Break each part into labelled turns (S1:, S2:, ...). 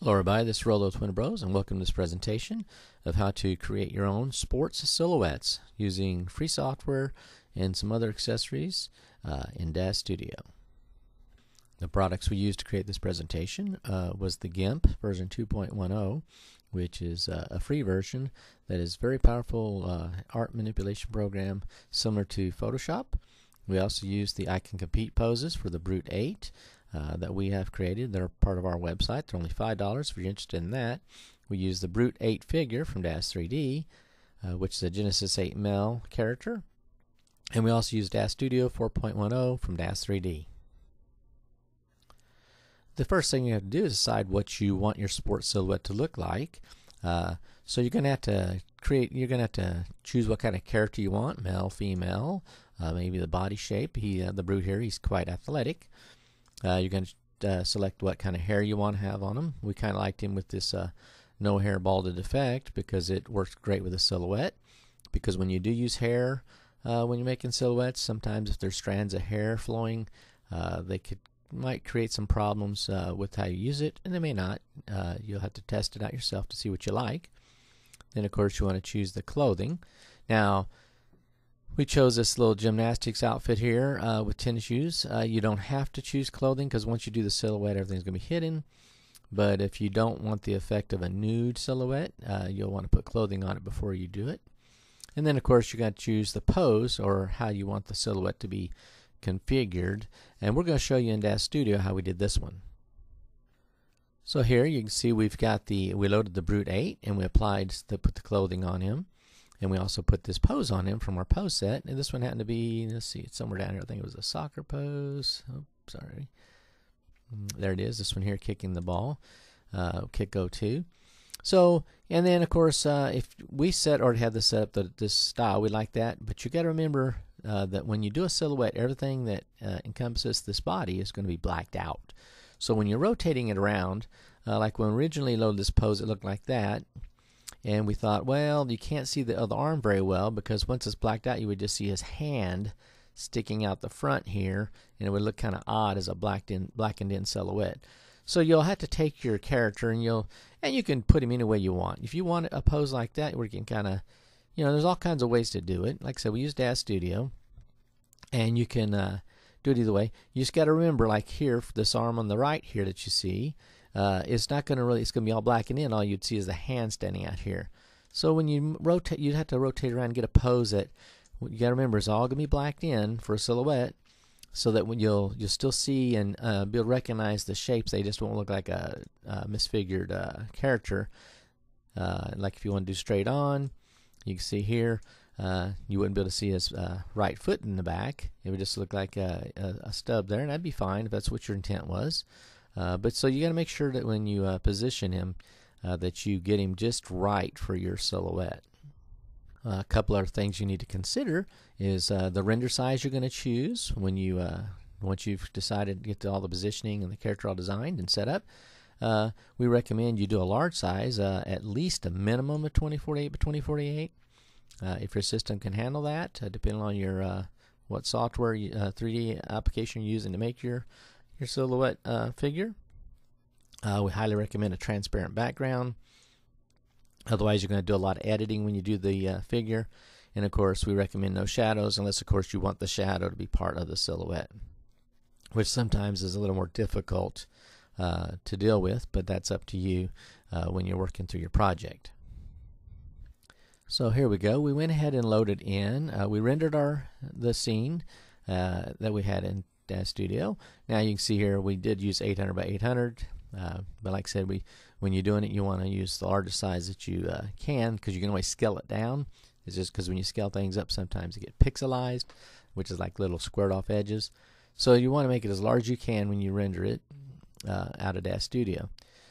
S1: Hello everybody, this is Rollo with Winterbrose and welcome to this presentation of how to create your own sports silhouettes using free software and some other accessories in Daz Studio. The products we used to create this presentation was the GIMP version 2.10, which is a free version that is very powerful art manipulation program similar to Photoshop. We also used the iCan Compete poses for the Brute 8 that we have created. They're part of our website. They're only $5 if you're interested in that. We use the Brute 8 figure from Daz 3D, which is a Genesis 8 Mel character. And we also use Daz Studio 4.10 from Daz 3D. The first thing you have to do is decide what you want your sports silhouette to look like. So you're going to have to choose what kind of character you want, male, female, maybe the body shape. The Brute here, he's quite athletic. You're going to select what kind of hair you want to have on him. We kind of liked him with this no hair balded effect because it works great with a silhouette. Because when you do use hair when you're making silhouettes, sometimes if there's strands of hair flowing, they might create some problems with how you use it, and they may not. You'll have to test it out yourself to see what you like. Then of course you want to choose the clothing. Now we chose this little gymnastics outfit here with tennis shoes. You don't have to choose clothing because once you do the silhouette, everything's going to be hidden. But if you don't want the effect of a nude silhouette, you'll want to put clothing on it before you do it. And then of course you're going to choose the pose or how you want the silhouette to be configured. And we're going to show you in Daz Studio how we did this one. So here you can see we loaded the Brute 8 and we put the clothing on him. And we also put this pose on him from our pose set. And this one happened to be, let's see, it's somewhere down here. I think it was a soccer pose. Oh, sorry. There it is. This one here, kicking the ball. Kick O2. So, and then of course, if we already had this set up, this style, we like that. But you got to remember that when you do a silhouette, everything that encompasses this body is going to be blacked out. So when you're rotating it around, like when we originally loaded this pose, it looked like that. And we thought, well, you can't see the other arm very well because once it's blacked out, you would just see his hand sticking out the front here, and it would look kind of odd as a blackened in silhouette. So you'll have to take your character and you can put him any way you want. If you want a pose like that, where you can kind of, there's all kinds of ways to do it. Like I said, we use Daz Studio, and you can do it either way. You just got to remember, like here, for this arm on the right here that you see. It's not going to it's going to be all blackened in. All you'd see is the hand standing out here. So when you rotate, you'd have to rotate around and get a pose that you got to remember is all going to be blacked in for a silhouette, so that when you'll still see and be able to recognize the shapes. They just won't look like a misfigured character. Like if you want to do straight on, you can see here. You wouldn't be able to see his right foot in the back. It would just look like a stub there, and that'd be fine if that's what your intent was. But so you got to make sure that when you position him, that you get him just right for your silhouette. A couple other things you need to consider is the render size you're going to choose when once you've decided to get to all the positioning and the character all designed and set up. We recommend you do a large size, at least a minimum of 2048 by 2048. If your system can handle that, depending on your what software 3D application you're using to make your silhouette figure. We highly recommend a transparent background. Otherwise, you're going to do a lot of editing when you do the figure. And of course, we recommend no shadows unless, of course, you want the shadow to be part of the silhouette, which sometimes is a little more difficult to deal with, but that's up to you when you're working through your project. So here we go. We went ahead and loaded in. We rendered the scene that we had in Daz Studio. Now you can see here we did use 800 by 800, but like I said, when you're doing it, you want to use the largest size that you can, because you can always scale it down. It's just because when you scale things up, sometimes it gets pixelized, which is like little squared off edges. So you want to make it as large as you can when you render it out of Daz Studio.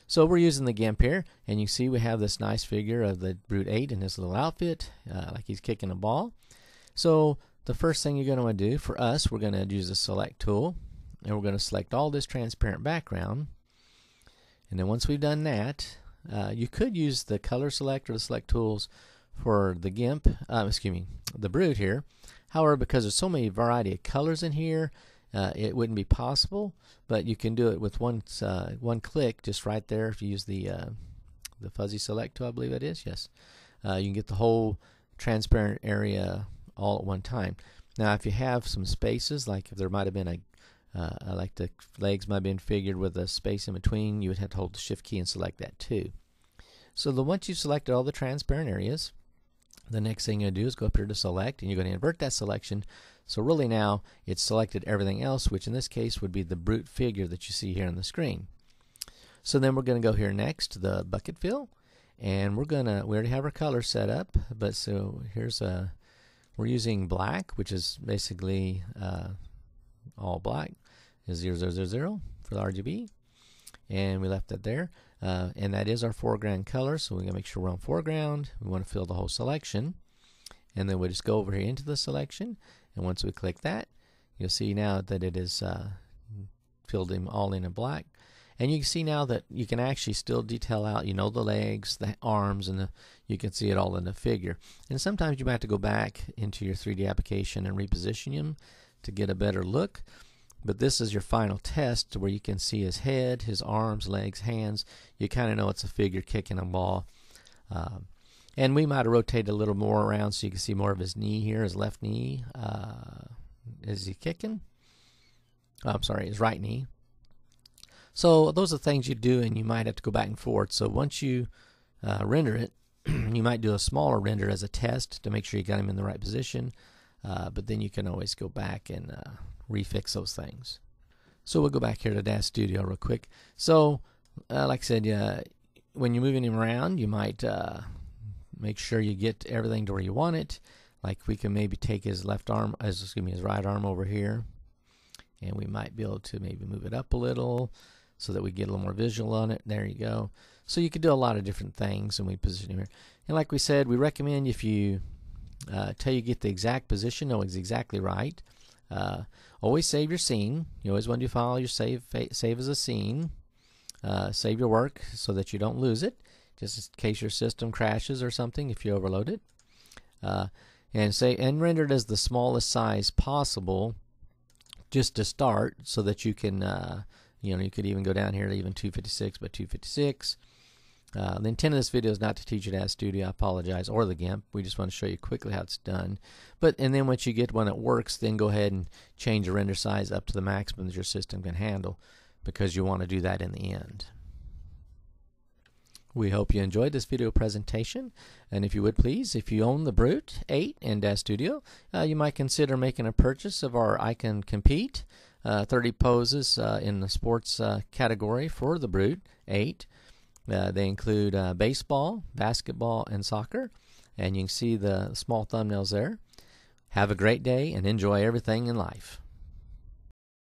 S1: So we're using the GIMP here, and you see we have this nice figure of the Brute 8 in his little outfit, like he's kicking a ball. So the first thing you're going to want to do, for us, we're going to use the select tool, and we're going to select all this transparent background. And then once we've done that, you could use the color select or the select tools for the GIMP, the Brute here. However, because there's so many variety of colors in here, it wouldn't be possible, but you can do it with one click, just right there. If you use the fuzzy select tool, I believe it is. Yes, you can get the whole transparent area all at one time. Now, if you have some spaces, like if there might have been like the legs might have been figured with a space in between, you would have to hold the Shift key and select that too. So once you've selected all the transparent areas, the next thing you're going to do is go up here to select, and you're going to invert that selection. So really now it's selected everything else, which in this case would be the brute figure that you see here on the screen. So then we're going to go here next to the bucket fill, and we already have our color set up, but so here's we're using black, which is basically all black, is 0000 for the RGB, and we left that there, and that is our foreground color. So we're going to make sure we're on foreground. We want to fill the whole selection, and then we'll just go over here into the selection, and once we click that, you'll see now that it is filled them all in black. And you can see now that you can actually still detail out, the legs, the arms, and you can see it all in the figure. And sometimes you might have to go back into your 3D application and reposition them to get a better look. But this is your final test where you can see his head, his arms, legs, hands. You kind of know it's a figure kicking a ball. And we might have rotated a little more around so you can see more of his knee here, his left knee. Is he kicking? Oh, I'm sorry, his right knee. So those are things you do, and you might have to go back and forth. So once you render it, you might do a smaller render as a test to make sure you got him in the right position. But then you can always go back and refix those things. So we'll go back here to Daz Studio real quick. So like I said, when you're moving him around, you might make sure you get everything to where you want it. Like we can maybe take his right arm over here, and we might be able to maybe move it up a little so that we get a little more visual on it. There you go. So you can do a lot of different things, and we position him here. And like we said, we recommend if you till you get the exact position, know it's exactly right. Always save your scene. You always want to file your save as a scene. Save your work so that you don't lose it, just in case your system crashes or something if you overload it. And render it as the smallest size possible, just to start, so that you can, you could even go down here to even 256 by 256. The intent of this video is not to teach you Daz Studio, I apologize, or the GIMP. We just want to show you quickly how it's done. And then once you get one that works, then go ahead and change the render size up to the maximum that your system can handle, because you want to do that in the end. We hope you enjoyed this video presentation, and if you would please, if you own the Brute 8 and Daz Studio, you might consider making a purchase of our iCan Compete 30 poses in the sports category for the Brute 8. They include baseball, basketball, and soccer, and you can see the small thumbnails there. Have a great day and enjoy everything in life.